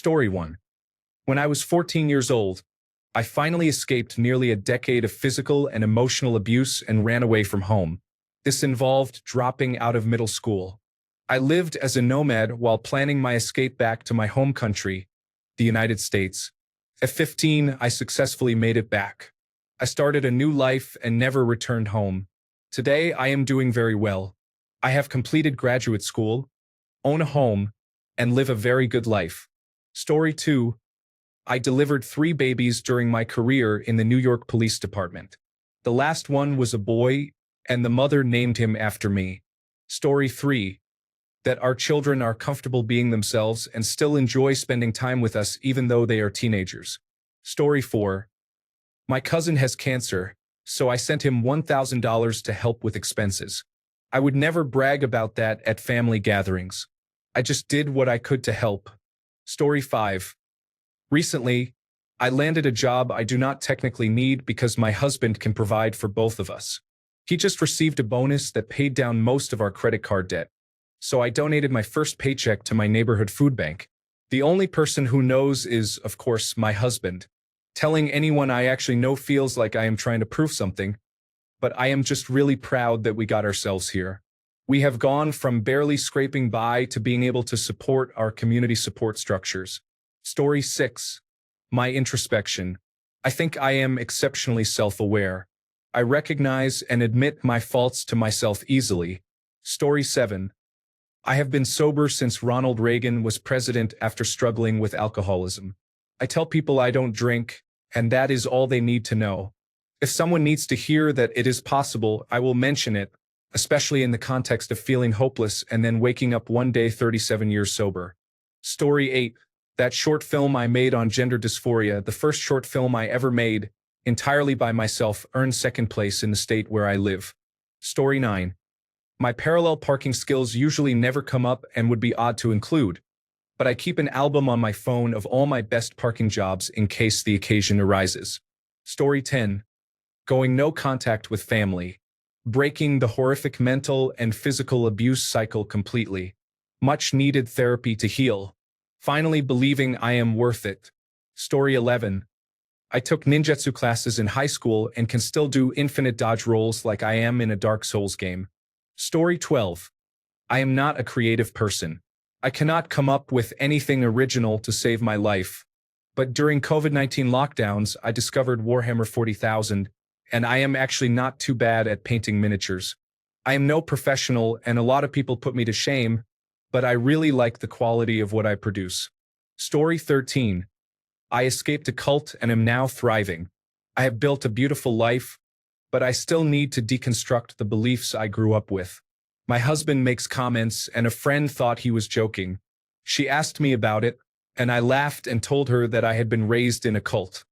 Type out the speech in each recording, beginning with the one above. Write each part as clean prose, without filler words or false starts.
Story 1. When I was 14 years old, I finally escaped nearly a decade of physical and emotional abuse and ran away from home. This involved dropping out of middle school. I lived as a nomad while planning my escape back to my home country, the United States. At 15, I successfully made it back. I started a new life and never returned home. Today, I am doing very well. I have completed graduate school, own a home, and live a very good life. Story 2. I delivered 3 babies during my career in the New York Police Department. The last one was a boy, and the mother named him after me. Story 3. That our children are comfortable being themselves and still enjoy spending time with us even though they are teenagers. Story 4. My cousin has cancer, so I sent him $1,000 to help with expenses. I would never brag about that at family gatherings. I just did what I could to help. Story 5. Recently, I landed a job I do not technically need because my husband can provide for both of us. He just received a bonus that paid down most of our credit card debt. So I donated my first paycheck to my neighborhood food bank. The only person who knows is, of course, my husband. Telling anyone I actually know feels like I am trying to prove something, but I am just really proud that we got ourselves here. We have gone from barely scraping by to being able to support our community support structures. Story 6. My introspection. I think I am exceptionally self-aware. I recognize and admit my faults to myself easily. Story 7. I have been sober since Ronald Reagan was president after struggling with alcoholism. I tell people I don't drink, and that is all they need to know. If someone needs to hear that it is possible, I will mention it, especially in the context of feeling hopeless and then waking up one day 37 years sober. Story 8. That short film I made on gender dysphoria, the first short film I ever made, entirely by myself, earned second place in the state where I live. Story 9. My parallel parking skills usually never come up and would be odd to include, but I keep an album on my phone of all my best parking jobs in case the occasion arises. Story 10. Going no contact with family. Breaking the horrific mental and physical abuse cycle completely. Much needed therapy to heal. Finally believing I am worth it. Story 11. I took ninjutsu classes in high school and can still do infinite dodge rolls like I am in a Dark Souls game. Story 12. I am not a creative person. I cannot come up with anything original to save my life. But during COVID-19 lockdowns, I discovered Warhammer 40,000, and I am actually not too bad at painting miniatures. I am no professional, and a lot of people put me to shame, but I really like the quality of what I produce. Story 13. I escaped a cult and am now thriving. I have built a beautiful life, but I still need to deconstruct the beliefs I grew up with. My husband makes comments, and a friend thought he was joking. She asked me about it, and I laughed and told her that I had been raised in a cult.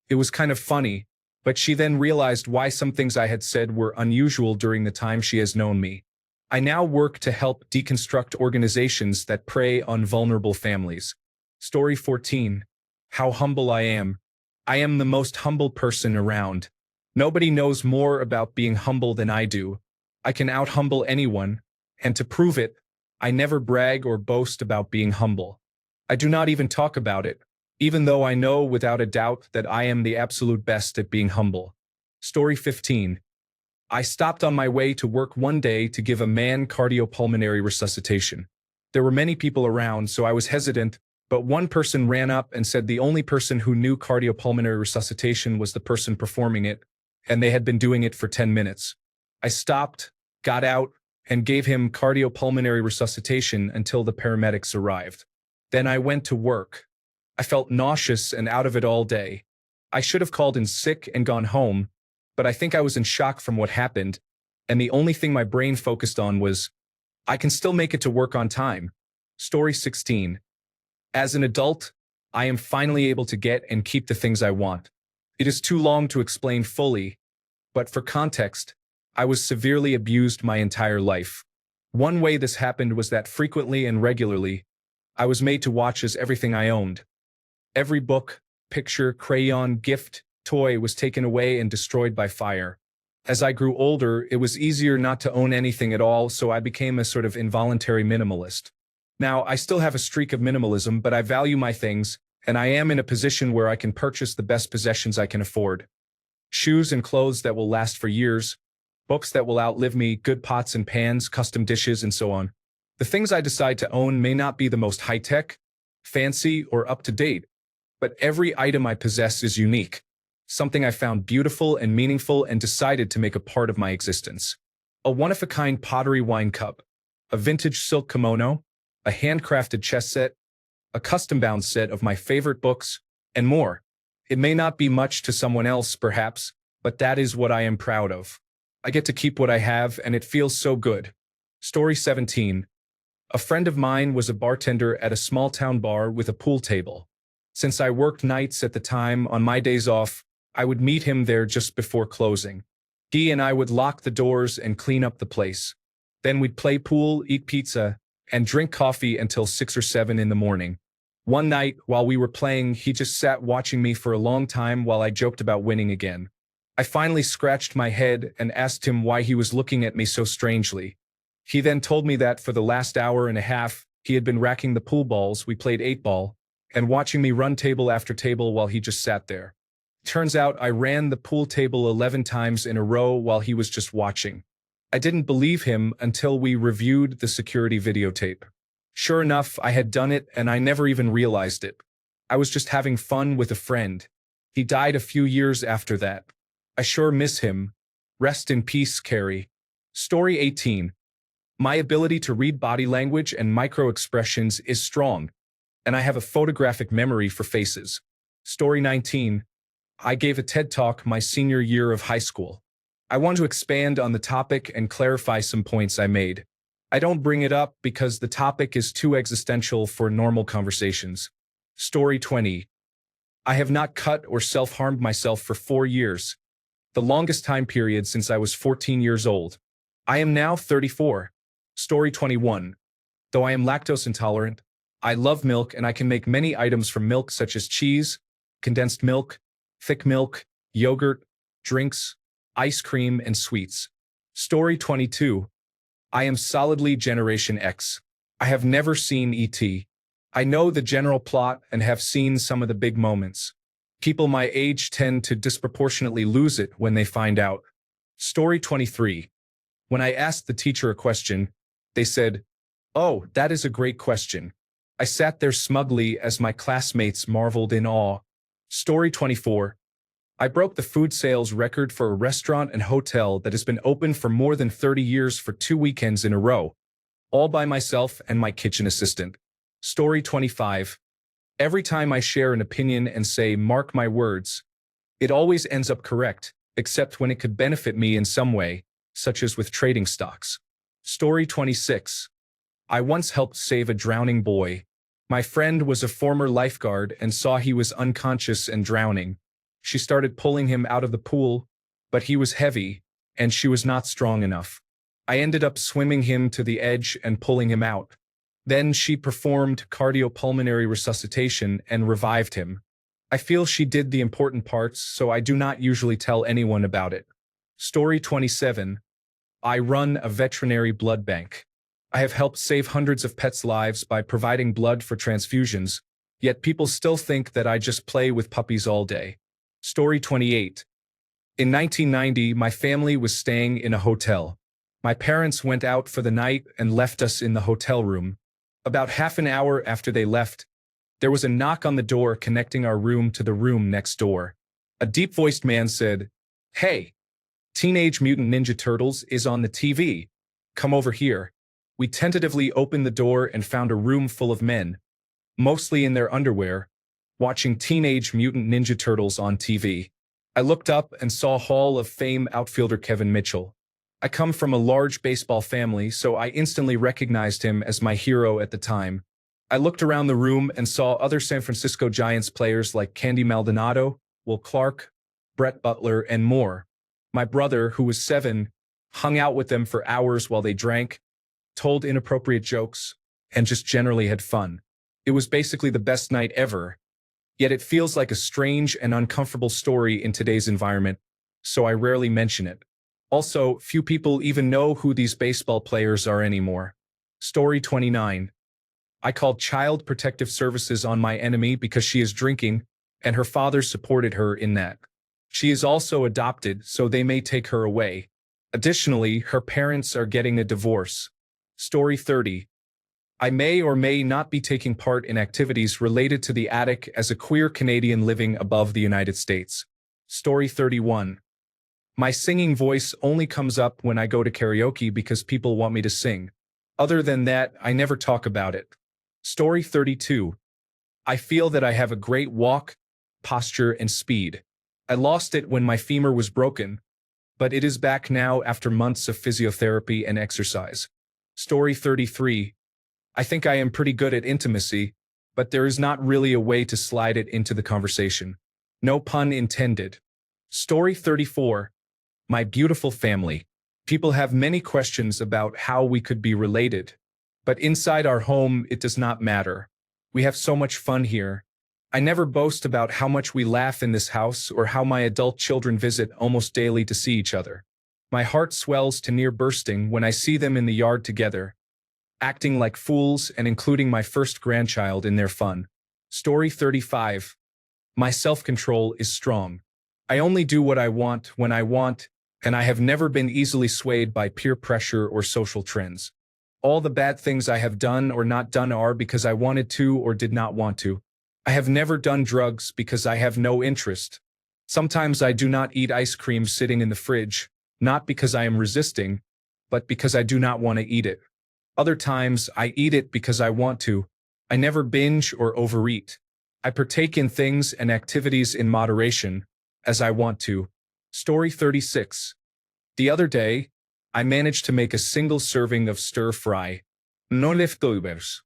It was kind of funny, but she then realized why some things I had said were unusual during the time she has known me. I now work to help deconstruct organizations that prey on vulnerable families. Story 14. How humble I am. I am the most humble person around. Nobody knows more about being humble than I do. I can out-humble anyone, and to prove it, I never brag or boast about being humble. I do not even talk about it, even though I know without a doubt that I am the absolute best at being humble. Story 15. I stopped on my way to work one day to give a man cardiopulmonary resuscitation. There were many people around, so I was hesitant, but one person ran up and said the only person who knew cardiopulmonary resuscitation was the person performing it, and they had been doing it for 10 minutes. I stopped, got out, and gave him cardiopulmonary resuscitation until the paramedics arrived. Then I went to work. I felt nauseous and out of it all day. I should have called in sick and gone home, but I think I was in shock from what happened, and the only thing my brain focused on was, I can still make it to work on time. Story 16. As an adult, I am finally able to get and keep the things I want. It is too long to explain fully, but for context, I was severely abused my entire life. One way this happened was that frequently and regularly, I was made to watch as everything I owned. Every book, picture, crayon, gift, toy was taken away and destroyed by fire. As I grew older, it was easier not to own anything at all, so I became a sort of involuntary minimalist. Now, I still have a streak of minimalism, but I value my things, and I am in a position where I can purchase the best possessions I can afford. Shoes and clothes that will last for years, books that will outlive me, good pots and pans, custom dishes, and so on. The things I decide to own may not be the most high-tech, fancy, or up-to-date, but every item I possess is unique, something I found beautiful and meaningful and decided to make a part of my existence. A one-of-a-kind pottery wine cup, a vintage silk kimono, a handcrafted chess set, a custom-bound set of my favorite books, and more. It may not be much to someone else, perhaps, but that is what I am proud of. I get to keep what I have, and it feels so good. Story 17. A friend of mine was a bartender at a small-town bar with a pool table. Since I worked nights at the time, on my days off, I would meet him there just before closing. He and I would lock the doors and clean up the place. Then we'd play pool, eat pizza, and drink coffee until 6 or 7 in the morning. One night, while we were playing, he just sat watching me for a long time while I joked about winning again. I finally scratched my head and asked him why he was looking at me so strangely. He then told me that for the last hour and a half, he had been racking the pool balls, we played 8-ball, and watching me run table after table while he just sat there. Turns out I ran the pool table 11 times in a row while he was just watching. I didn't believe him until we reviewed the security videotape. Sure enough, I had done it and I never even realized it. I was just having fun with a friend. He died a few years after that. I sure miss him. Rest in peace, Carrie. Story 18. My ability to read body language and micro-expressions is strong, and I have a photographic memory for faces. Story 19. I gave a TED Talk my senior year of high school. I want to expand on the topic and clarify some points I made. I don't bring it up because the topic is too existential for normal conversations. Story 20. I have not cut or self-harmed myself for 4 years, the longest time period since I was 14 years old. I am now 34. Story 21. Though I am lactose intolerant, I love milk and I can make many items from milk such as cheese, condensed milk, thick milk, yogurt, drinks, ice cream, and sweets. Story 22. I am solidly Generation X. I have never seen E.T. I know the general plot and have seen some of the big moments. People my age tend to disproportionately lose it when they find out. Story 23. When I asked the teacher a question, they said, "Oh, that is a great question." I sat there smugly as my classmates marveled in awe. Story 24. I broke the food sales record for a restaurant and hotel that has been open for more than 30 years for 2 weekends in a row, all by myself and my kitchen assistant. Story 25. Every time I share an opinion and say, "Mark my words," it always ends up correct, except when it could benefit me in some way, such as with trading stocks. Story 26. I once helped save a drowning boy. My friend was a former lifeguard and saw he was unconscious and drowning. She started pulling him out of the pool, but he was heavy, and she was not strong enough. I ended up swimming him to the edge and pulling him out. Then she performed cardiopulmonary resuscitation and revived him. I feel she did the important parts, so I do not usually tell anyone about it. Story 27. I run a veterinary blood bank. I have helped save hundreds of pets' lives by providing blood for transfusions, yet people still think that I just play with puppies all day. Story 28. In 1990, my family was staying in a hotel. My parents went out for the night and left us in the hotel room. About half an hour after they left, there was a knock on the door connecting our room to the room next door. A deep-voiced man said, "Hey, Teenage Mutant Ninja Turtles is on the TV. Come over here." We tentatively opened the door and found a room full of men, mostly in their underwear, watching Teenage Mutant Ninja Turtles on TV. I looked up and saw Hall of Fame outfielder Kevin Mitchell. I come from a large baseball family, so I instantly recognized him as my hero at the time. I looked around the room and saw other San Francisco Giants players like Candy Maldonado, Will Clark, Brett Butler, and more. My brother, who was 7, hung out with them for hours while they drank, told inappropriate jokes, and just generally had fun. It was basically the best night ever. Yet it feels like a strange and uncomfortable story in today's environment, so I rarely mention it. Also, few people even know who these baseball players are anymore. Story 29. I called Child Protective Services on my enemy because she is drinking, and her father supported her in that. She is also adopted, so they may take her away. Additionally, her parents are getting a divorce. Story 30. I may or may not be taking part in activities related to the attic as a queer Canadian living above the United States. Story 31. My singing voice only comes up when I go to karaoke because people want me to sing. Other than that, I never talk about it. Story 32. I feel that I have a great walk, posture, and speed. I lost it when my femur was broken, but it is back now after months of physiotherapy and exercise. Story 33. I think I am pretty good at intimacy, but there is not really a way to slide it into the conversation. No pun intended. Story 34. My beautiful family. People have many questions about how we could be related, but inside our home, it does not matter. We have so much fun here. I never boast about how much we laugh in this house or how my adult children visit almost daily to see each other. My heart swells to near bursting when I see them in the yard together, acting like fools and including my first grandchild in their fun. Story 35. My self-control is strong. I only do what I want when I want, and I have never been easily swayed by peer pressure or social trends. All the bad things I have done or not done are because I wanted to or did not want to. I have never done drugs because I have no interest. Sometimes I do not eat ice cream sitting in the fridge, not because I am resisting, but because I do not want to eat it. Other times I eat it because I want to. I never binge or overeat. I partake in things and activities in moderation, as I want to. Story 36. The other day, I managed to make a single serving of stir-fry. No leftovers.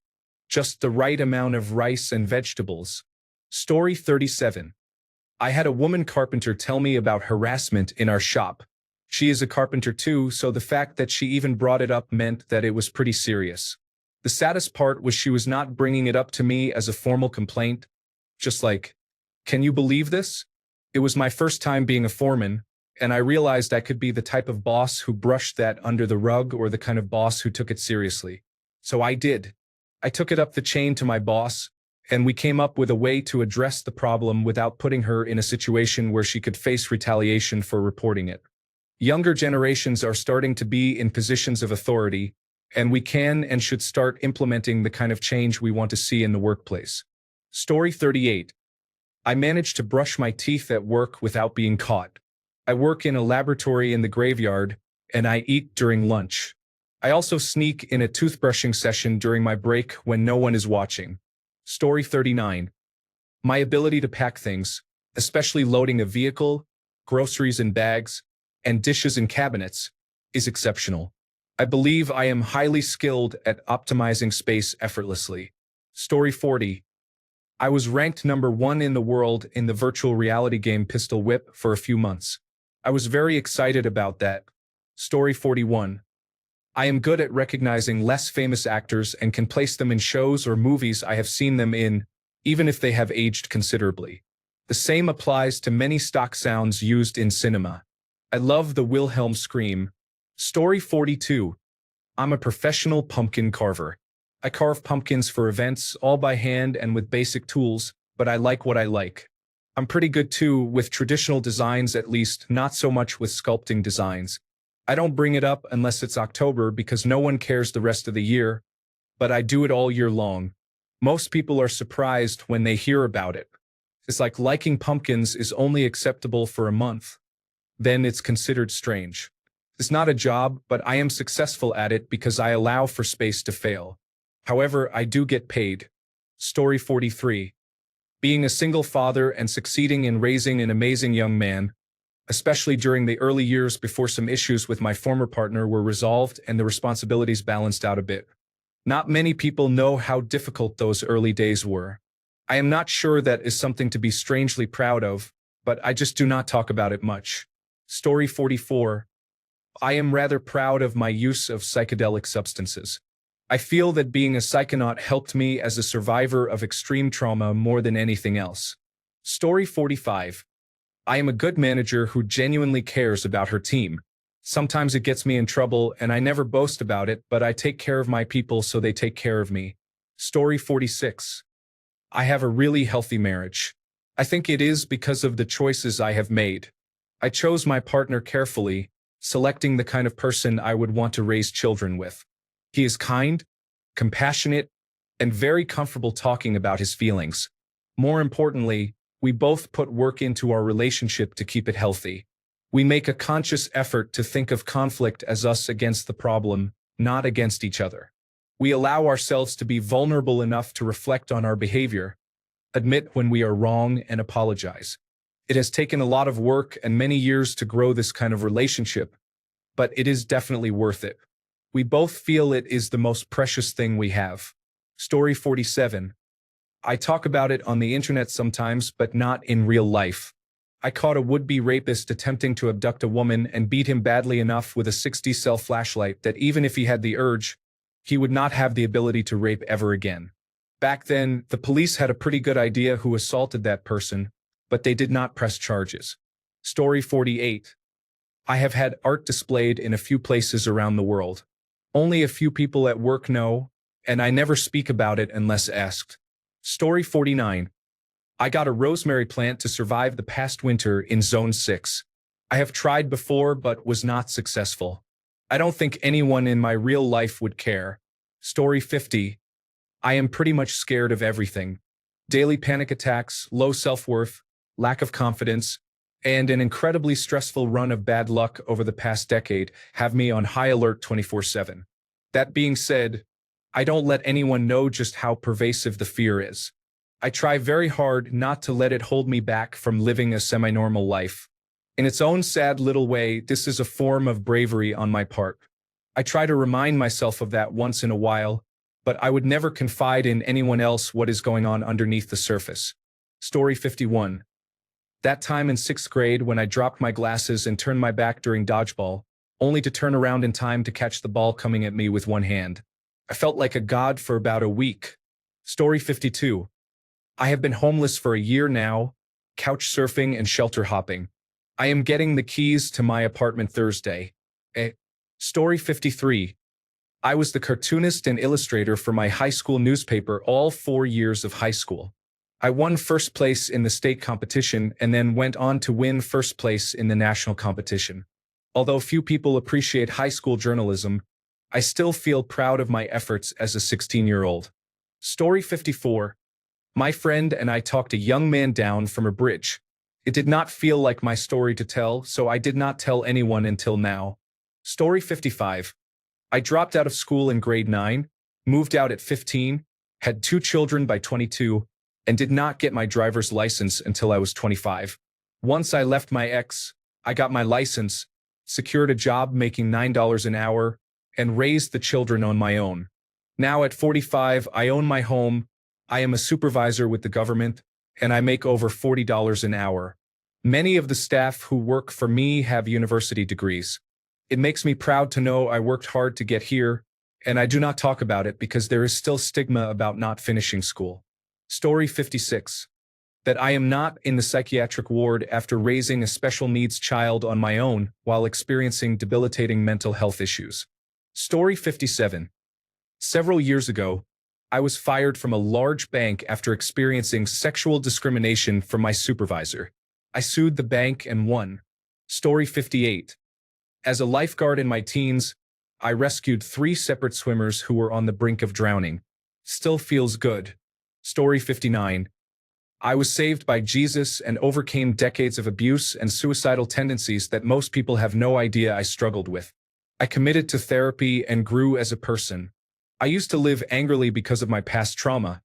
Just the right amount of rice and vegetables. Story 37. I had a woman carpenter tell me about harassment in our shop. She is a carpenter too, so the fact that she even brought it up meant that it was pretty serious. The saddest part was she was not bringing it up to me as a formal complaint, just like, "Can you believe this?" It was my first time being a foreman, and I realized I could be the type of boss who brushed that under the rug or the kind of boss who took it seriously. So I did. I took it up the chain to my boss, and we came up with a way to address the problem without putting her in a situation where she could face retaliation for reporting it. Younger generations are starting to be in positions of authority, and we can and should start implementing the kind of change we want to see in the workplace. Story 38. I managed to brush my teeth at work without being caught. I work in a laboratory in the graveyard, and I eat during lunch. I also sneak in a toothbrushing session during my break when no one is watching. Story 39. My ability to pack things, especially loading a vehicle, groceries in bags, and dishes in cabinets, is exceptional. I believe I am highly skilled at optimizing space effortlessly. Story 40. I was ranked number 1 in the world in the virtual reality game Pistol Whip for a few months. I was very excited about that. Story 41. I am good at recognizing less famous actors and can place them in shows or movies I have seen them in, even if they have aged considerably. The same applies to many stock sounds used in cinema. I love the Wilhelm scream. Story 42. I'm a professional pumpkin carver. I carve pumpkins for events, all by hand and with basic tools, but I like what I like. I'm pretty good too with traditional designs, at least, not so much with sculpting designs. I don't bring it up unless it's October because no one cares the rest of the year, but I do it all year long. Most people are surprised when they hear about it. It's like liking pumpkins is only acceptable for a month. Then it's considered strange. It's not a job, but I am successful at it because I allow for space to fail. However, I do get paid. Story 43. Being a single father and succeeding in raising an amazing young man, especially during the early years before some issues with my former partner were resolved and the responsibilities balanced out a bit. Not many people know how difficult those early days were. I am not sure that is something to be strangely proud of, but I just do not talk about it much. Story 44. I am rather proud of my use of psychedelic substances. I feel that being a psychonaut helped me as a survivor of extreme trauma more than anything else. Story 45. I am a good manager who genuinely cares about her team. Sometimes it gets me in trouble and I never boast about it, but I take care of my people so they take care of me. Story 46. I have a really healthy marriage. I think it is because of the choices I have made. I chose my partner carefully, selecting the kind of person I would want to raise children with. He is kind, compassionate, and very comfortable talking about his feelings. More importantly, we both put work into our relationship to keep it healthy. We make a conscious effort to think of conflict as us against the problem, not against each other. We allow ourselves to be vulnerable enough to reflect on our behavior, admit when we are wrong, and apologize. It has taken a lot of work and many years to grow this kind of relationship, but it is definitely worth it. We both feel it is the most precious thing we have. Story 47. I talk about it on the internet sometimes, but not in real life. I caught a would-be rapist attempting to abduct a woman and beat him badly enough with a 60-cell flashlight that even if he had the urge, he would not have the ability to rape ever again. Back then, the police had a pretty good idea who assaulted that person, but they did not press charges. Story 48. I have had art displayed in a few places around the world. Only a few people at work know, and I never speak about it unless asked. Story 49. I got a rosemary plant to survive the past winter in Zone 6. I have tried before but was not successful. I don't think anyone in my real life would care. Story 50. I am pretty much scared of everything. Daily panic attacks, low self-worth, lack of confidence, and an incredibly stressful run of bad luck over the past decade have me on high alert 24/7. That being said, I don't let anyone know just how pervasive the fear is. I try very hard not to let it hold me back from living a semi-normal life. In its own sad little way, this is a form of bravery on my part. I try to remind myself of that once in a while, but I would never confide in anyone else what is going on underneath the surface. Story 51. That time in 6th grade when I dropped my glasses and turned my back during dodgeball, only to turn around in time to catch the ball coming at me with one hand. I felt like a god for about a week. Story 52. I have been homeless for a year now, couch surfing and shelter hopping. I am getting the keys to my apartment Thursday. Story 53. I was the cartoonist and illustrator for my high school newspaper all 4 years of high school. I won first place in the state competition and then went on to win first place in the national competition. Although few people appreciate high school journalism, I still feel proud of my efforts as a 16-year-old. Story 54. My friend and I talked a young man down from a bridge. It did not feel like my story to tell, so I did not tell anyone until now. Story 55. I dropped out of school in grade 9, moved out at 15, had 2 children by 22, and did not get my driver's license until I was 25. Once I left my ex, I got my license, secured a job making $9 an hour, and raised the children on my own. Now at 45, I own my home, I am a supervisor with the government, and I make over $40 an hour. Many of the staff who work for me have university degrees. It makes me proud to know I worked hard to get here, and I do not talk about it because there is still stigma about not finishing school. Story 56. That I am not in the psychiatric ward after raising a special needs child on my own while experiencing debilitating mental health issues. Story 57. Several years ago, I was fired from a large bank after experiencing sexual discrimination from my supervisor. I sued the bank and won. Story 58. As a lifeguard in my teens, I rescued 3 separate swimmers who were on the brink of drowning. Still feels good. Story 59. I was saved by Jesus and overcame decades of abuse and suicidal tendencies that most people have no idea I struggled with. I committed to therapy and grew as a person. I used to live angrily because of my past trauma,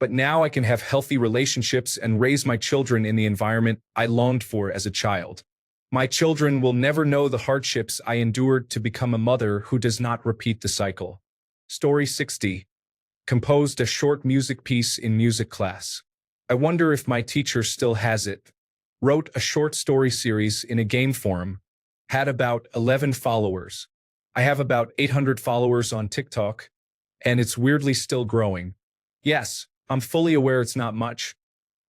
but now I can have healthy relationships and raise my children in the environment I longed for as a child. My children will never know the hardships I endured to become a mother who does not repeat the cycle. Story 60. Composed a short music piece in music class. I wonder if my teacher still has it. Wrote a short story series in a game forum. Had about 11 followers. I have about 800 followers on TikTok, and it's weirdly still growing. Yes, I'm fully aware it's not much,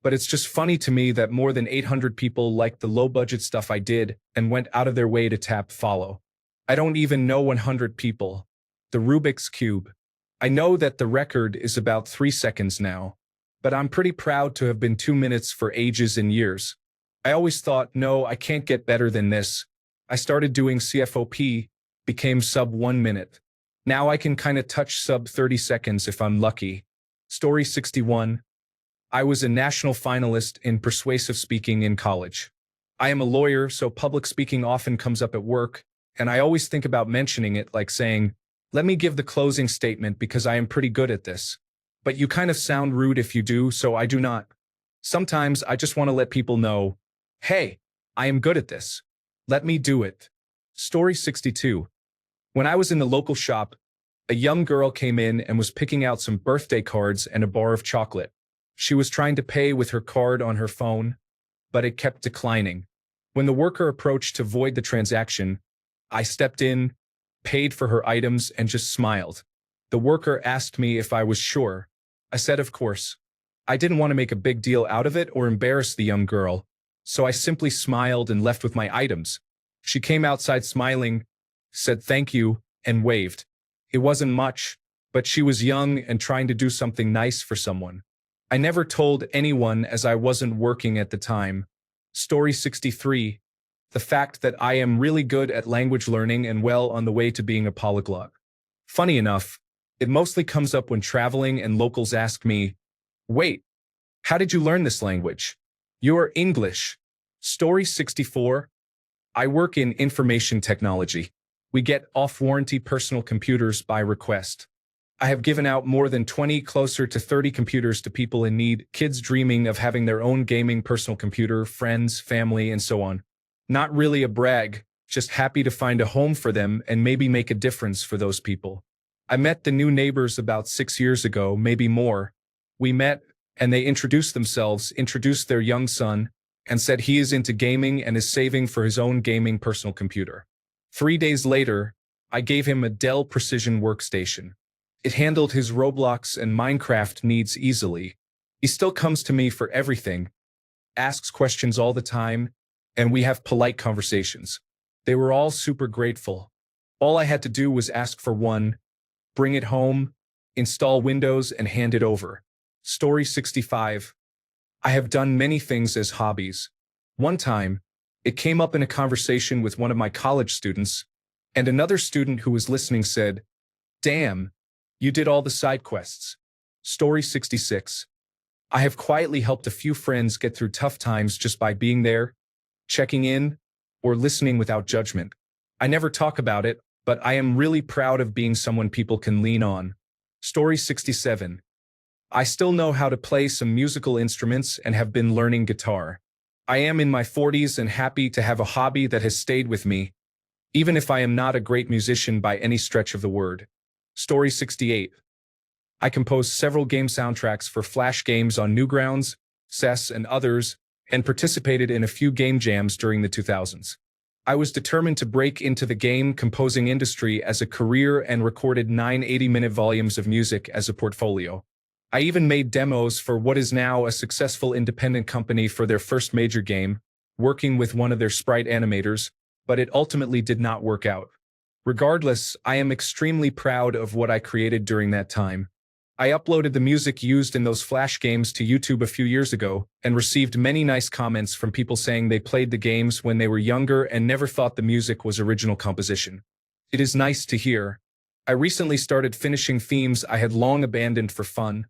but it's just funny to me that more than 800 people liked the low-budget stuff I did and went out of their way to tap follow. I don't even know 100 people. The Rubik's Cube. I know that the record is about 3 seconds now, but I'm pretty proud to have been 2 minutes for ages and years. I always thought, no, I can't get better than this. I started doing CFOP, became sub 1 minute. Now I can kinda touch sub 30 seconds if I'm lucky. Story 61. I was a national finalist in persuasive speaking in college. I am a lawyer, so public speaking often comes up at work, and I always think about mentioning it, like saying, let me give the closing statement because I am pretty good at this. But you kind of sound rude if you do, so I do not. Sometimes I just want to let people know, hey, I am good at this. Let me do it. Story 62. When I was in the local shop, a young girl came in and was picking out some birthday cards and a bar of chocolate. She was trying to pay with her card on her phone, but it kept declining. When the worker approached to void the transaction, I stepped in, paid for her items, and just smiled. The worker asked me if I was sure. I said, of course. I didn't want to make a big deal out of it or embarrass the young girl, so I simply smiled and left with my items. She came outside smiling, said thank you, and waved. It wasn't much, but she was young and trying to do something nice for someone. I never told anyone as I wasn't working at the time. Story 63. The fact that I am really good at language learning and well on the way to being a polyglot. Funny enough, it mostly comes up when traveling and locals ask me, wait, how did you learn this language? You're English. Story 64. I work in information technology. We get off-warranty personal computers by request. I have given out more than 20, closer to 30 computers to people in need, kids dreaming of having their own gaming personal computer, friends, family, and so on. Not really a brag, just happy to find a home for them and maybe make a difference for those people. I met the new neighbors about 6 years ago, maybe more. We met, and they introduced themselves, introduced their young son, and said he is into gaming and is saving for his own gaming personal computer. 3 days later, I gave him a Dell Precision workstation. It handled his Roblox and Minecraft needs easily. He still comes to me for everything, asks questions all the time, and we have polite conversations. They were all super grateful. All I had to do was ask for one, bring it home, install Windows, and hand it over. Story 65. I have done many things as hobbies. One time, it came up in a conversation with one of my college students, and another student who was listening said, damn, you did all the side quests. Story 66. I have quietly helped a few friends get through tough times just by being there, checking in, or listening without judgment. I never talk about it, but I am really proud of being someone people can lean on. Story 67. I still know how to play some musical instruments and have been learning guitar. I am in my 40s and happy to have a hobby that has stayed with me, even if I am not a great musician by any stretch of the word. Story 68. I composed several game soundtracks for Flash games on Newgrounds, CES, and others, and participated in a few game jams during the 2000s. I was determined to break into the game composing industry as a career and recorded 9 80-minute volumes of music as a portfolio. I even made demos for what is now a successful independent company for their first major game, working with one of their sprite animators, but it ultimately did not work out. Regardless, I am extremely proud of what I created during that time. I uploaded the music used in those Flash games to YouTube a few years ago and received many nice comments from people saying they played the games when they were younger and never thought the music was original composition. It is nice to hear. I recently started finishing themes I had long abandoned for fun,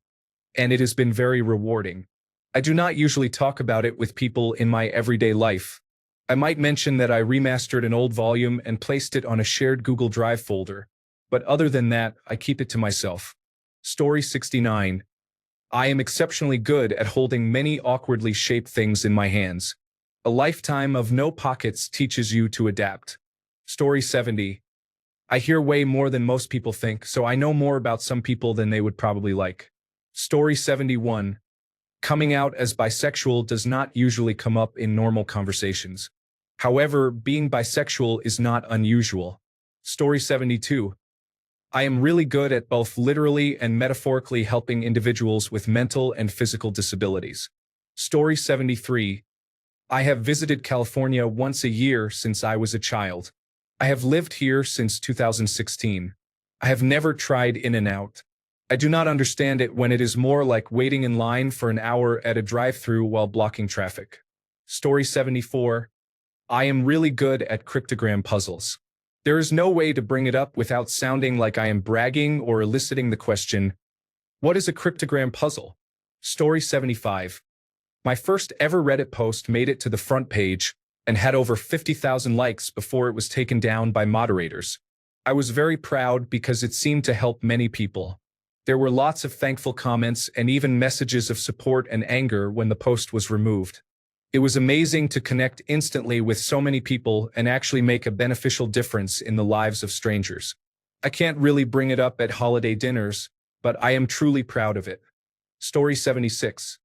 and it has been very rewarding. I do not usually talk about it with people in my everyday life. I might mention that I remastered an old volume and placed it on a shared Google Drive folder, but other than that, I keep it to myself. Story 69. I am exceptionally good at holding many awkwardly shaped things in my hands. A lifetime of no pockets teaches you to adapt. Story 70. I hear way more than most people think, so I know more about some people than they would probably like. Story 71. Coming out as bisexual does not usually come up in normal conversations. However, being bisexual is not unusual. Story 72. I am really good at both literally and metaphorically helping individuals with mental and physical disabilities. Story 73. I have visited California once a year since I was a child. I have lived here since 2016. I have never tried In-N-Out. I do not understand it when it is more like waiting in line for an hour at a drive-through while blocking traffic. Story 74. I am really good at cryptogram puzzles. There is no way to bring it up without sounding like I am bragging or eliciting the question, what is a cryptogram puzzle? Story 75. My first ever Reddit post made it to the front page and had over 50,000 likes before it was taken down by moderators. I was very proud because it seemed to help many people. There were lots of thankful comments and even messages of support and anger when the post was removed. It was amazing to connect instantly with so many people and actually make a beneficial difference in the lives of strangers. I can't really bring it up at holiday dinners, but I am truly proud of it. Story 76.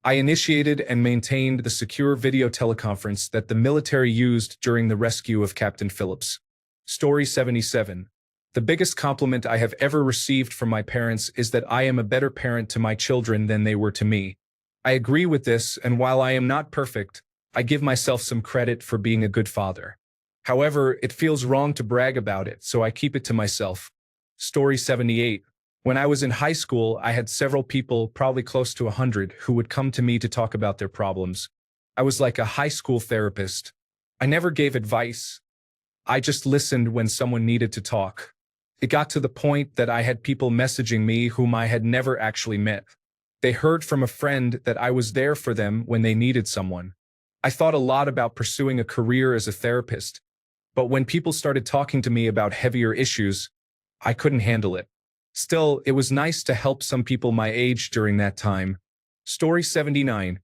I initiated and maintained the secure video teleconference that the military used during the rescue of Captain Phillips. Story 77. The biggest compliment I have ever received from my parents is that I am a better parent to my children than they were to me. I agree with this, and while I am not perfect, I give myself some credit for being a good father. However, it feels wrong to brag about it, so I keep it to myself. Story 78. When I was in high school, I had several people, probably close to 100, who would come to me to talk about their problems. I was like a high school therapist. I never gave advice. I just listened when someone needed to talk. It got to the point that I had people messaging me whom I had never actually met. They heard from a friend that I was there for them when they needed someone. I thought a lot about pursuing a career as a therapist, but when people started talking to me about heavier issues, I couldn't handle it. Still, it was nice to help some people my age during that time. Story 79.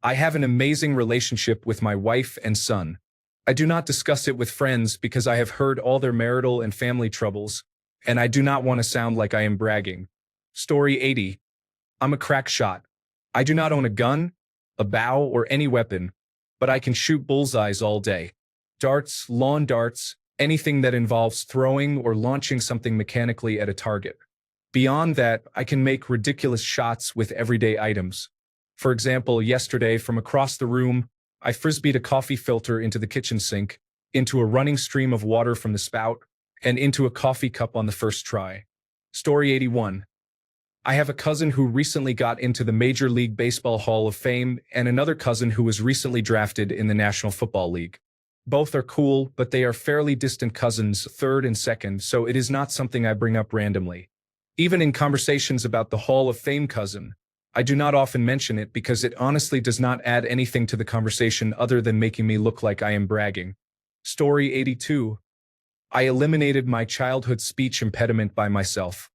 I have an amazing relationship with my wife and son. I do not discuss it with friends because I have heard all their marital and family troubles, and I do not want to sound like I am bragging. Story 80. I'm a crack shot. I do not own a gun, a bow, or any weapon, but I can shoot bullseyes all day. Darts, lawn darts, anything that involves throwing or launching something mechanically at a target. Beyond that, I can make ridiculous shots with everyday items. For example, yesterday from across the room, I frisbeed a coffee filter into the kitchen sink, into a running stream of water from the spout, and into a coffee cup on the first try. Story 81. I have a cousin who recently got into the Major League Baseball Hall of Fame and another cousin who was recently drafted in the National Football League. Both are cool, but they are fairly distant cousins, third and second, so it is not something I bring up randomly. Even in conversations about the Hall of Fame cousin, I do not often mention it because it honestly does not add anything to the conversation other than making me look like I am bragging. Story 82. I eliminated my childhood speech impediment by myself.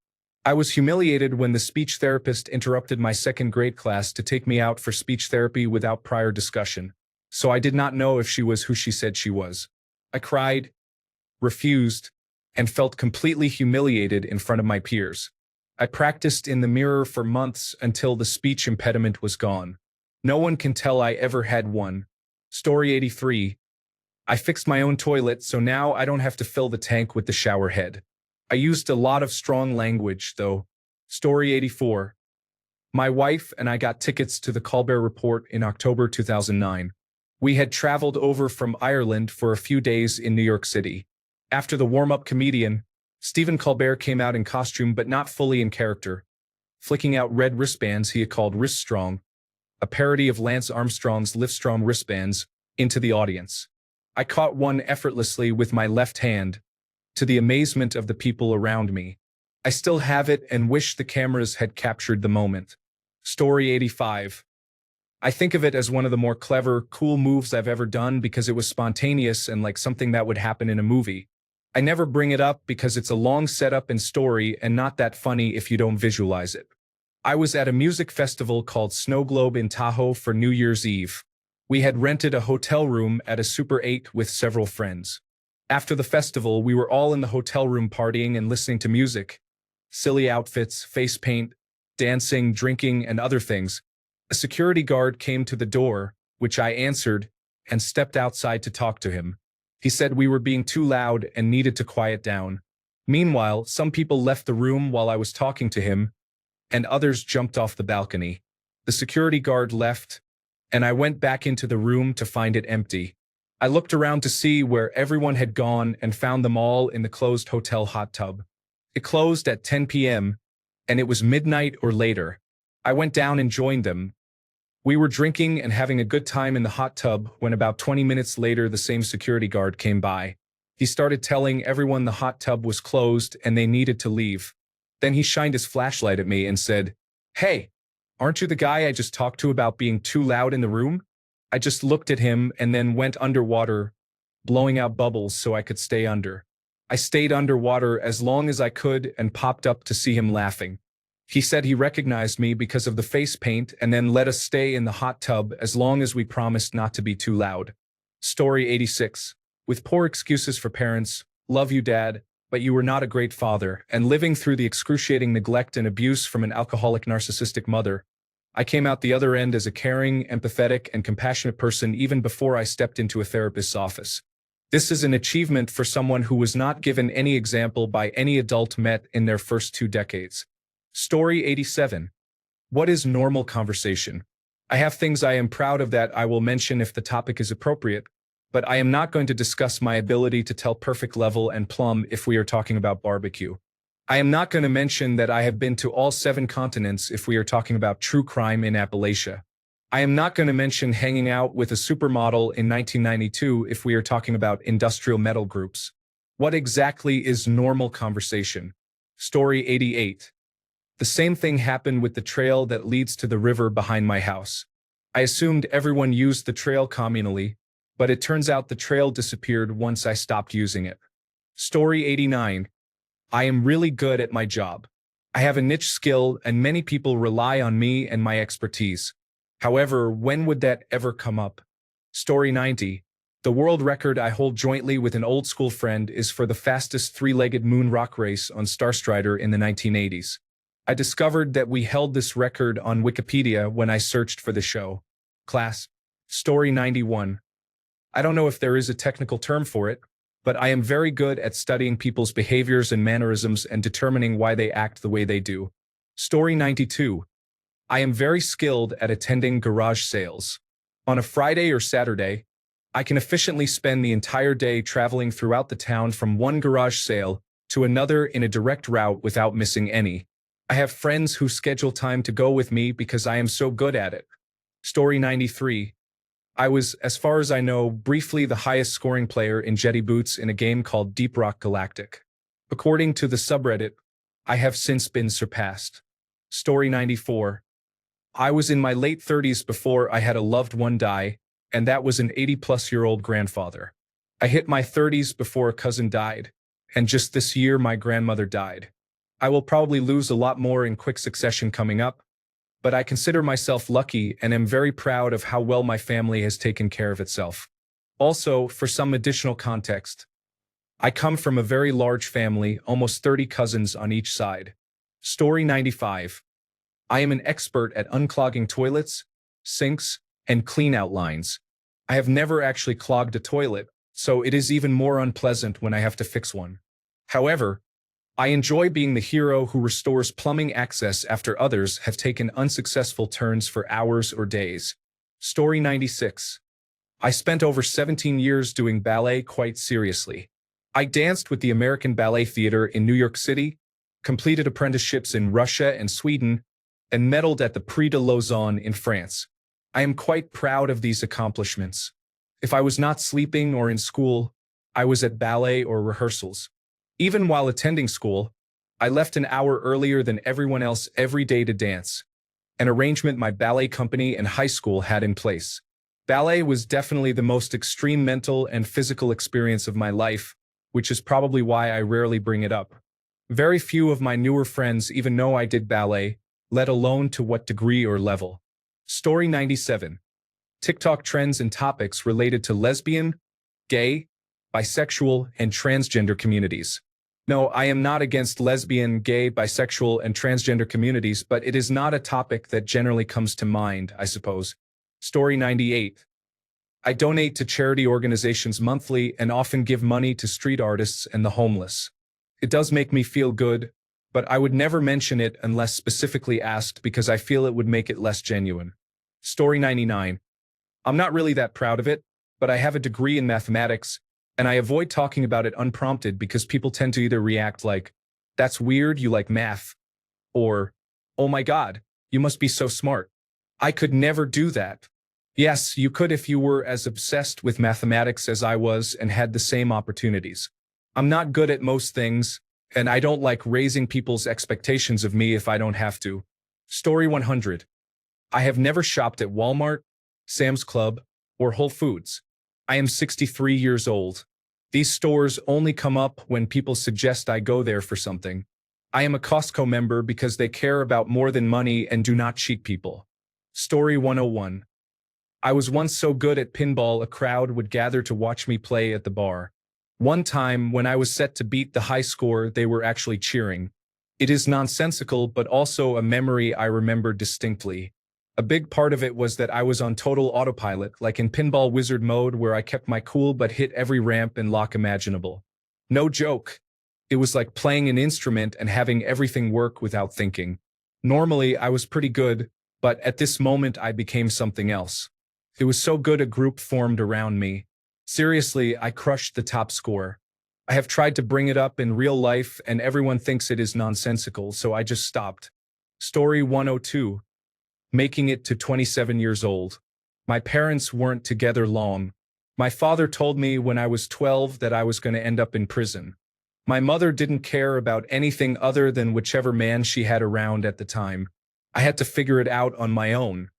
I was humiliated when the speech therapist interrupted my second grade class to take me out for speech therapy without prior discussion, so I did not know if she was who she said she was. I cried, refused, and felt completely humiliated in front of my peers. I practiced in the mirror for months until the speech impediment was gone. No one can tell I ever had one. Story 83. I fixed my own toilet, so now I don't have to fill the tank with the shower head. I used a lot of strong language, though. Story 84. My wife and I got tickets to the Colbert Report in October 2009. We had traveled over from Ireland for a few days in New York City. After the warm-up comedian, Stephen Colbert came out in costume but not fully in character, flicking out red wristbands he had called Wriststrong, a parody of Lance Armstrong's Livestrong wristbands, into the audience. I caught one effortlessly with my left hand, to the amazement of the people around me. I still have it and wish the cameras had captured the moment. Story 85. I think of it as one of the more clever, cool moves I've ever done because it was spontaneous and like something that would happen in a movie. I never bring it up because it's a long setup and story and not that funny if you don't visualize it. I was at a music festival called Snow Globe in Tahoe for New Year's Eve. We had rented a hotel room at a Super 8 with several friends. After the festival, we were all in the hotel room partying and listening to music. Silly outfits, face paint, dancing, drinking, and other things. A security guard came to the door, which I answered, and stepped outside to talk to him. He said we were being too loud and needed to quiet down. Meanwhile, some people left the room while I was talking to him, and others jumped off the balcony. The security guard left, and I went back into the room to find it empty. I looked around to see where everyone had gone and found them all in the closed hotel hot tub. It closed at 10 p.m., and it was midnight or later. I went down and joined them. We were drinking and having a good time in the hot tub when about 20 minutes later the same security guard came by. He started telling everyone the hot tub was closed and they needed to leave. Then he shined his flashlight at me and said, "Hey, aren't you the guy I just talked to about being too loud in the room?" I just looked at him and then went underwater, blowing out bubbles so I could stay under. I stayed underwater as long as I could and popped up to see him laughing. He said he recognized me because of the face paint and then let us stay in the hot tub as long as we promised not to be too loud. Story 86. With poor excuses for parents, love you dad, but you were not a great father, and living through the excruciating neglect and abuse from an alcoholic narcissistic mother, I came out the other end as a caring, empathetic, and compassionate person even before I stepped into a therapist's office. This is an achievement for someone who was not given any example by any adult met in their first 2 decades. Story 87. What is normal conversation? I have things I am proud of that I will mention if the topic is appropriate, but I am not going to discuss my ability to tell perfect level and plumb if we are talking about barbecue. I am not going to mention that I have been to all 7 continents if we are talking about true crime in Appalachia. I am not going to mention hanging out with a supermodel in 1992 if we are talking about industrial metal groups. What exactly is normal conversation? Story 88. The same thing happened with the trail that leads to the river behind my house. I assumed everyone used the trail communally, but it turns out the trail disappeared once I stopped using it. Story 89. I am really good at my job. I have a niche skill and many people rely on me and my expertise. However, when would that ever come up? Story 90. The world record I hold jointly with an old school friend is for the fastest 3-legged moon rock race on Starstrider in the 1980s. I discovered that we held this record on Wikipedia when I searched for the show. Class. Story 91. I don't know if there is a technical term for it, but I am very good at studying people's behaviors and mannerisms and determining why they act the way they do. Story 92. I am very skilled at attending garage sales. On a Friday or Saturday, I can efficiently spend the entire day traveling throughout the town from one garage sale to another in a direct route without missing any. I have friends who schedule time to go with me because I am so good at it. Story 93. I was, as far as I know, briefly the highest scoring player in Jetty Boots in a game called Deep Rock Galactic. According to the subreddit, I have since been surpassed. Story 94. I was in my late 30s before I had a loved one die, and that was an 80-plus-year-old grandfather. I hit my 30s before a cousin died, and just this year my grandmother died. I will probably lose a lot more in quick succession coming up, but I consider myself lucky and am very proud of how well my family has taken care of itself. Also, for some additional context, I come from a very large family, almost 30 cousins on each side. Story 95. I am an expert at unclogging toilets, sinks, and clean-out lines. I have never actually clogged a toilet, so it is even more unpleasant when I have to fix one. However, I enjoy being the hero who restores plumbing access after others have taken unsuccessful turns for hours or days. Story 96. I spent over 17 years doing ballet quite seriously. I danced with the American Ballet Theater in New York City, completed apprenticeships in Russia and Sweden, and medaled at the Prix de Lausanne in France. I am quite proud of these accomplishments. If I was not sleeping or in school, I was at ballet or rehearsals. Even while attending school, I left an hour earlier than everyone else every day to dance, an arrangement my ballet company and high school had in place. Ballet was definitely the most extreme mental and physical experience of my life, which is probably why I rarely bring it up. Very few of my newer friends even know I did ballet, let alone to what degree or level. Story 97. TikTok trends and topics related to lesbian, gay, bisexual, and transgender communities. No, I am not against lesbian, gay, bisexual, and transgender communities, but it is not a topic that generally comes to mind, I suppose. Story 98. I donate to charity organizations monthly and often give money to street artists and the homeless. It does make me feel good, but I would never mention it unless specifically asked because I feel it would make it less genuine. Story 99. I'm not really that proud of it, but I have a degree in mathematics, and I avoid talking about it unprompted because people tend to either react like, "That's weird, you like math," Or, oh my God, you must be so smart. I could never do that. Yes, you could if you were as obsessed with mathematics as I was and had the same opportunities. I'm not good at most things, and I don't like raising people's expectations of me if I don't have to. Story 100. I have never shopped at Walmart, Sam's Club, or Whole Foods. I am 63 years old. These stores only come up when people suggest I go there for something. I am a Costco member because they care about more than money and do not cheat people. Story 101. I was once so good at pinball a crowd would gather to watch me play at the bar. One time, when I was set to beat the high score, they were actually cheering. It is nonsensical, but also a memory I remember distinctly. A big part of it was that I was on total autopilot, like in Pinball Wizard mode where I kept my cool but hit every ramp and lock imaginable. No joke. It was like playing an instrument and having everything work without thinking. Normally, I was pretty good, but at this moment I became something else. It was so good a group formed around me. Seriously, I crushed the top score. I have tried to bring it up in real life and everyone thinks it is nonsensical, so I just stopped. Story 102. Making it to 27 years old. My parents weren't together long. My father told me when I was 12 that I was going to end up in prison. My mother didn't care about anything other than whichever man she had around at the time. I had to figure it out on my own.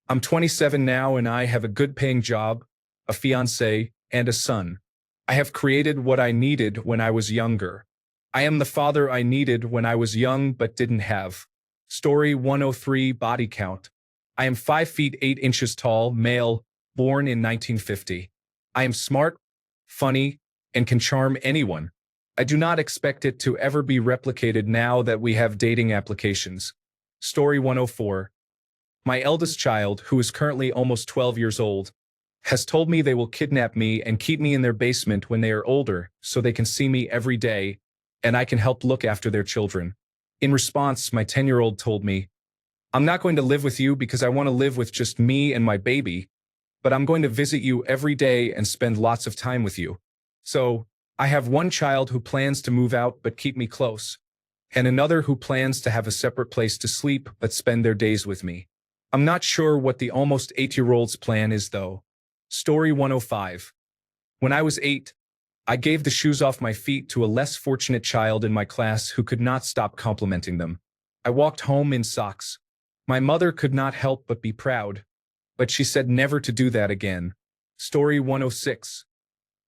I'm 27 now and I have a good-paying job, a fiancé, and a son. I have created what I needed when I was younger. I am the father I needed when I was young but didn't have. Story 103. Body count. I am 5 feet 8 inches tall, male, born in 1950. I am smart, funny, and can charm anyone. I do not expect it to ever be replicated now that we have dating applications. Story 104. My eldest child, who is currently almost 12 years old, has told me they will kidnap me and keep me in their basement when they are older so they can see me every day and I can help look after their children. In response, my 10-year-old told me, I'm not going to live with you because I want to live with just me and my baby, but I'm going to visit you every day and spend lots of time with you. So, I have one child who plans to move out but keep me close, and another who plans to have a separate place to sleep but spend their days with me. I'm not sure what the almost 8-year-old's plan is though. Story 105. When I was 8, I gave the shoes off my feet to a less fortunate child in my class who could not stop complimenting them. I walked home in socks. My mother could not help but be proud, but she said never to do that again. Story 106.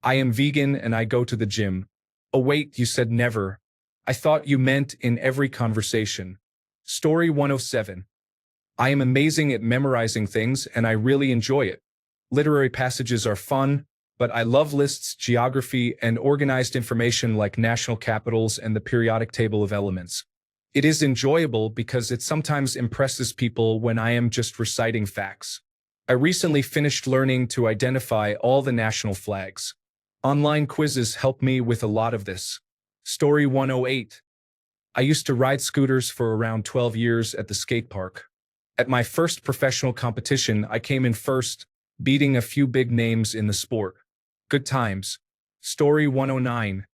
I am vegan and I go to the gym. Oh wait, you said never. I thought you meant in every conversation. Story 107. I am amazing at memorizing things and I really enjoy it. Literary passages are fun, but I love lists, geography, and organized information like national capitals and the periodic table of elements. It is enjoyable because it sometimes impresses people when I am just reciting facts. I recently finished learning to identify all the national flags. Online quizzes help me with a lot of this. Story 108. I used to ride scooters for around 12 years at the skate park. At my first professional competition, I came in first, beating a few big names in the sport. Good times. Story 109.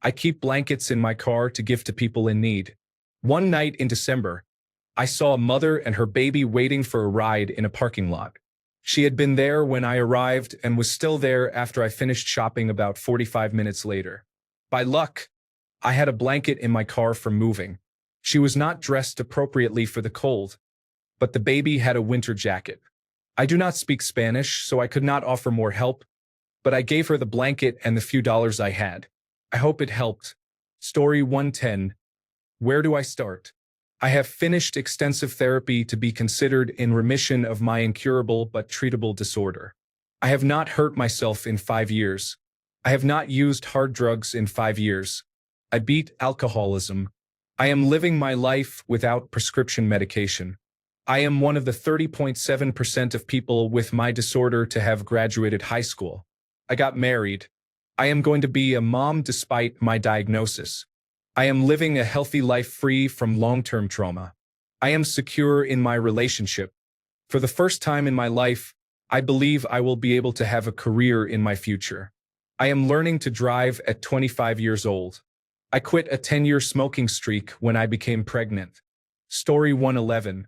I keep blankets in my car to give to people in need. One night in December, I saw a mother and her baby waiting for a ride in a parking lot. She had been there when I arrived and was still there after I finished shopping about 45 minutes later. By luck, I had a blanket in my car from moving. She was not dressed appropriately for the cold, but the baby had a winter jacket. I do not speak Spanish, so I could not offer more help, but I gave her the blanket and the few dollars I had. I hope it helped. Story 110. Where do I start? I have finished extensive therapy to be considered in remission of my incurable but treatable disorder. I have not hurt myself in 5 years. I have not used hard drugs in 5 years. I beat alcoholism. I am living my life without prescription medication. I am one of the 30.7% of people with my disorder to have graduated high school. I got married. I am going to be a mom despite my diagnosis. I am living a healthy life free from long-term trauma. I am secure in my relationship. For the first time in my life, I believe I will be able to have a career in my future. I am learning to drive at 25 years old. I quit a 10-year smoking streak when I became pregnant. Story 111.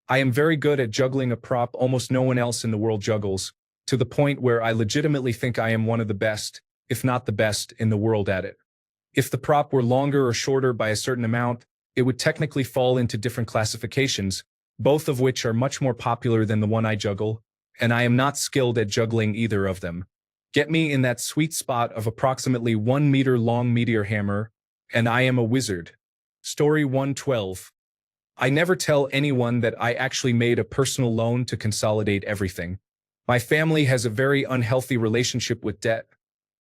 I am very good at juggling a prop almost no one else in the world juggles, to the point where I legitimately think I am one of the best, if not the best, in the world at it. If the prop were longer or shorter by a certain amount, it would technically fall into different classifications, both of which are much more popular than the one I juggle, and I am not skilled at juggling either of them. Get me in that sweet spot of approximately 1 meter long meteor hammer, and I am a wizard. Story 112. I never tell anyone that I actually made a personal loan to consolidate everything. My family has a very unhealthy relationship with debt,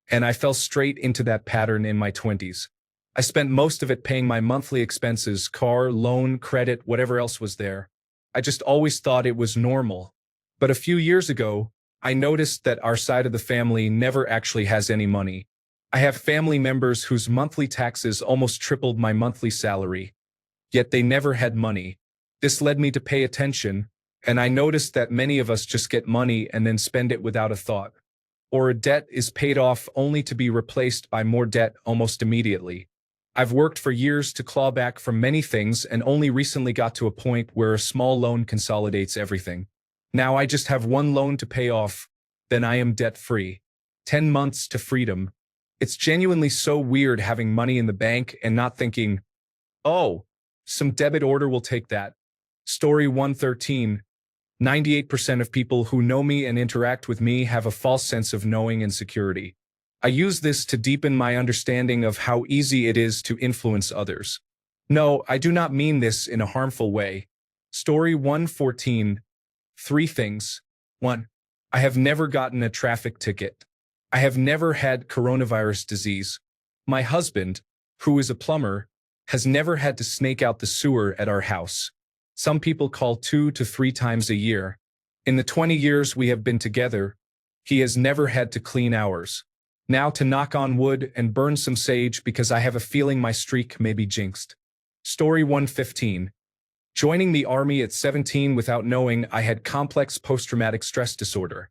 and I fell straight into that pattern in my 20s. I spent most of it paying my monthly expenses, car, loan, credit, whatever else was there. I just always thought it was normal. But a few years ago, I noticed that our side of the family never actually has any money. I have family members whose monthly taxes almost tripled my monthly salary, yet they never had money. This led me to pay attention, and I noticed that many of us just get money and then spend it without a thought. Or a debt is paid off only to be replaced by more debt almost immediately. I've worked for years to claw back from many things and only recently got to a point where a small loan consolidates everything. Now I just have one loan to pay off, then I am debt-free. 10 months to freedom. It's genuinely so weird having money in the bank and not thinking, oh, some debit order will take that. Story 113. 98% of people who know me and interact with me have a false sense of knowing and security. I use this to deepen my understanding of how easy it is to influence others. No, I do not mean this in a harmful way. Story 114. 3 things. 1. I have never gotten a traffic ticket. I have never had coronavirus disease. My husband, who is a plumber, has never had to snake out the sewer at our house. Some people call 2 to 3 times a year. In the 20 years we have been together, he has never had to clean ours. Now to knock on wood and burn some sage because I have a feeling my streak may be jinxed. Story 115. Joining the army at 17 without knowing I had complex post-traumatic stress disorder.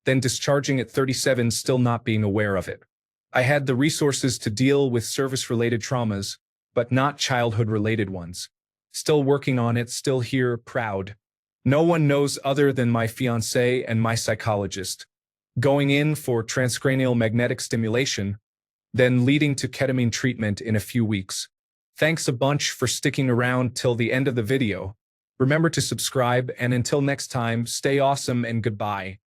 Then discharging at 37 still not being aware of it. I had the resources to deal with service-related traumas, but not childhood-related ones. Still working on it, still here, proud. No one knows other than my fiancé and my psychologist. Going in for transcranial magnetic stimulation, then leading to ketamine treatment in a few weeks. Thanks a bunch for sticking around till the end of the video. Remember to subscribe, and until next time, stay awesome and goodbye.